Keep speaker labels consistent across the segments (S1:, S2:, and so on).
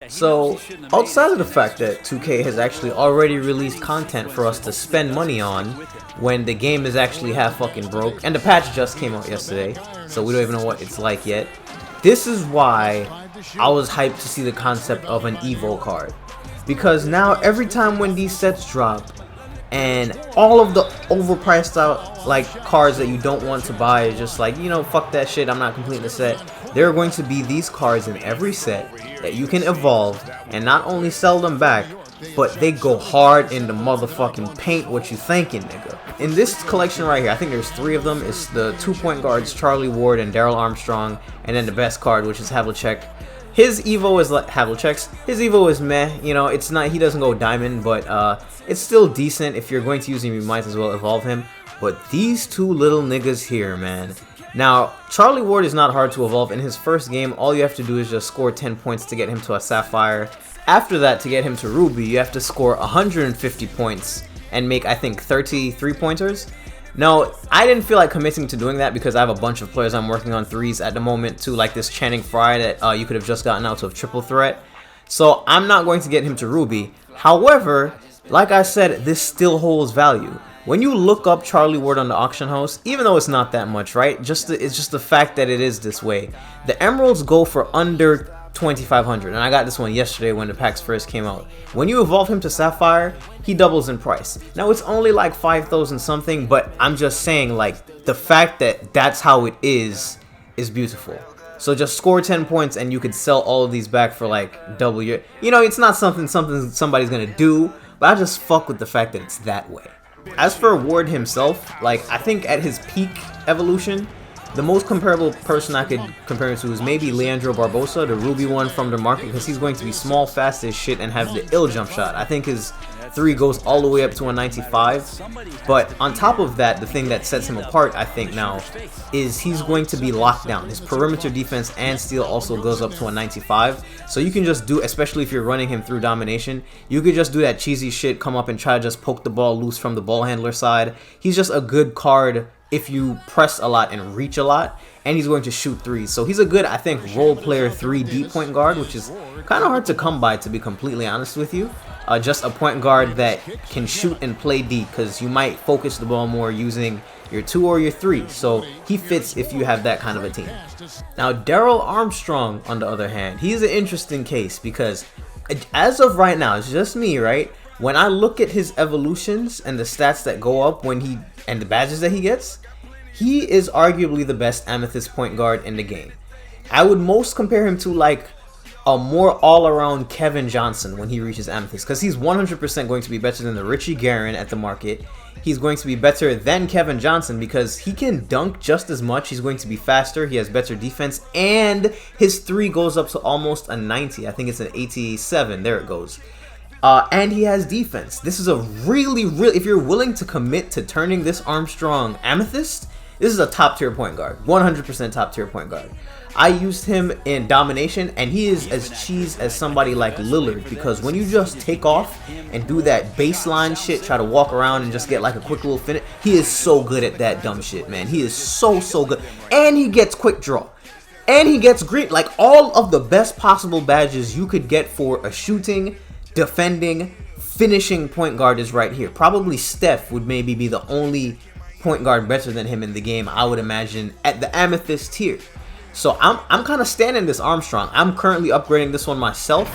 S1: So, outside of the fact that 2K has actually already released content for us to spend money on when the game is actually half fucking broke, and the patch just came out yesterday, so we don't even know what it's like yet, this is why I was hyped to see the concept of an EVO card. Because now every time when these sets drop, and all of the overpriced out like cards that you don't want to buy is just like, you know, fuck that shit, I'm not completing the set. There are going to be these cards in every set that you can evolve and not only sell them back, but they go hard in the motherfucking paint. What you thinking, nigga? In this collection right here, I think there's 3 of them. It's the 2-point guards Charlie Ward and Darrell Armstrong, and then the best card, which is Havlicek. His EVO is like Havlicek's. His EVO is meh, you know, it's not, he doesn't go diamond, but it's still decent. If you're going to use him, you might as well evolve him. But these 2 little niggas here, man. Now, Charlie Ward is not hard to evolve. In his first game, all you have to do is just score 10 points to get him to a Sapphire. After that, to get him to Ruby, you have to score 150 points and make, I think, 30 3-pointers. Now, I didn't feel like committing to doing that because I have a bunch of players I'm working on 3s at the moment too, like this Channing Frye that you could have just gotten out of triple threat. So I'm not going to get him to Ruby. However, like I said, this still holds value. When you look up Charlie Ward on the auction house, even though it's not that much, right? It's just the fact that it is this way. The emeralds go for under 2,500, and I got this one yesterday when the packs first came out. When you evolve him to Sapphire, he doubles in price. Now it's only like 5,000 something, but I'm just saying, like, the fact that that's how it is beautiful. So just score 10 points and you could sell all of these back for like double your, you know, it's not something somebody's gonna do, but I just fuck with the fact that it's that way. As for Ward himself, like, I think at his peak evolution, the most comparable person I could compare him to is maybe Leandro Barbosa, the Ruby one from the market, because he's going to be small, fast as shit, and have the ill jump shot. I think his 3 goes all the way up to a 95. But on top of that, the thing that sets him apart, I think now, is he's going to be locked down. His perimeter defense and steal also goes up to a 95. So you can just do, especially if you're running him through domination, you could just do that cheesy shit, come up and try to just poke the ball loose from the ball handler side. He's just a good card if you press a lot and reach a lot, and he's going to shoot 3s. So he's a good, I think, role player 3D point guard, which is kind of hard to come by, to be completely honest with you. Just a point guard that can shoot and play D, because you might focus the ball more using your 2 or your 3. So he fits if you have that kind of a team. Now, Darrell Armstrong, on the other hand, he's an interesting case, because as of right now, it's just me, right? When I look at his evolutions and the stats that go up when he, and the badges that he gets, he is arguably the best Amethyst point guard in the game. I would most compare him to like a more all-around Kevin Johnson when he reaches Amethyst, because he's 100% going to be better than the Richie Guerin at the market. He's going to be better than Kevin Johnson because he can dunk just as much. He's going to be faster. He has better defense, and his 3 goes up to almost a 90. I think it's an 87. There it goes. And he has defense. This is a really, if you're willing to commit to turning this Armstrong Amethyst, this is a top tier point guard. 100% top tier point guard. I used him in domination, and he is as cheese as somebody like Lillard, because when you just take off and do that baseline shit, try to walk around and just get like a quick little finish, he is so good at that dumb shit, man. He is so good. And he gets quick draw. And he gets green. Like, all of the best possible badges you could get for a shooting, defending, finishing point guard is right here. Probably Steph would maybe be the only point guard better than him in the game, I would imagine, at the Amethyst tier. So I'm kind of standing this Armstrong. I'm currently upgrading this one myself.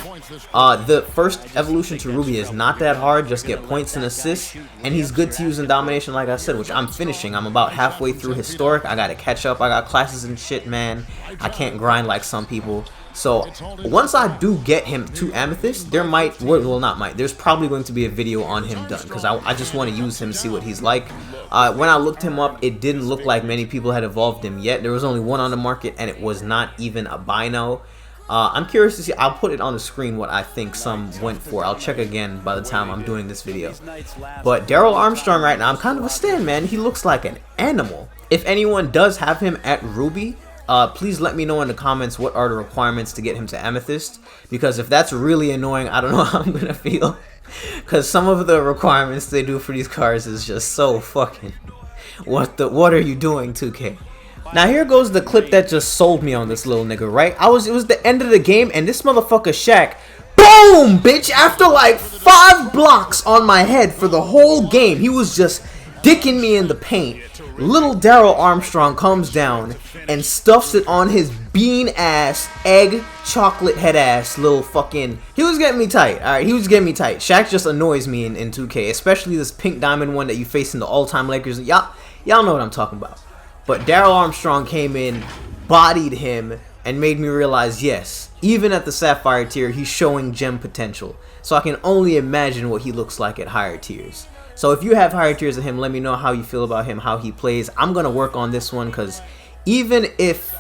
S1: The first evolution to Ruby is not that hard. Just get points and assists, and he's good to use in domination, like I said, which I'm finishing. I'm about halfway through historic. I gotta catch up. I got classes and shit, man. I can't grind like some people. So once I do get him to Amethyst, there might, well, not might, there's probably going to be a video on him done, because I just want to use him, see what he's like. When I looked him up, it didn't look like many people had evolved him yet. There was only one on the market, and it was not even a bino. I'm curious to see. I'll put it on the screen what I think some went for. I'll check again by the time I'm doing this video. But Darrell Armstrong right now, I'm kind of a stan, man. He looks like an animal. If anyone does have him at Ruby, please let me know in the comments what are the requirements to get him to Amethyst, because if that's really annoying, I don't know how I'm gonna feel, because some of the requirements they do for these cards is just so fucking, what are you doing, 2K? Now here goes the clip that just sold me on this little nigga, right? It was the end of the game, and this motherfucker Shaq Boom, bitch! After like 5 blocks on my head for the whole game, he was just dicking me in the paint. Little Darrell Armstrong comes down and stuffs it on his bean ass, egg, chocolate head ass little fucking... He was getting me tight, alright? He was getting me tight. Shaq just annoys me in 2K, especially this pink diamond one that you face in the all-time Lakers. Y'all know what I'm talking about. But Darrell Armstrong came in, bodied him, and made me realize, yes, even at the Sapphire tier, he's showing gem potential. So I can only imagine what he looks like at higher tiers. So if you have higher tiers of him, let me know how you feel about him, how he plays. I'm going to work on this one because even if...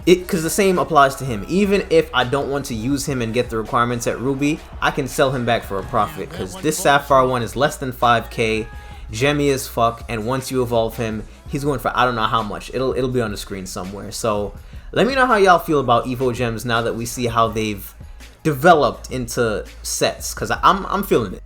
S1: Because the same applies to him. Even if I don't want to use him and get the requirements at Ruby, I can sell him back for a profit. Because this Sapphire one is less than 5k, gemmy as fuck, and once you evolve him, he's going for I don't know how much. It'll be on the screen somewhere. So let me know how y'all feel about EVO gems now that we see how they've developed into sets. Because I'm feeling it.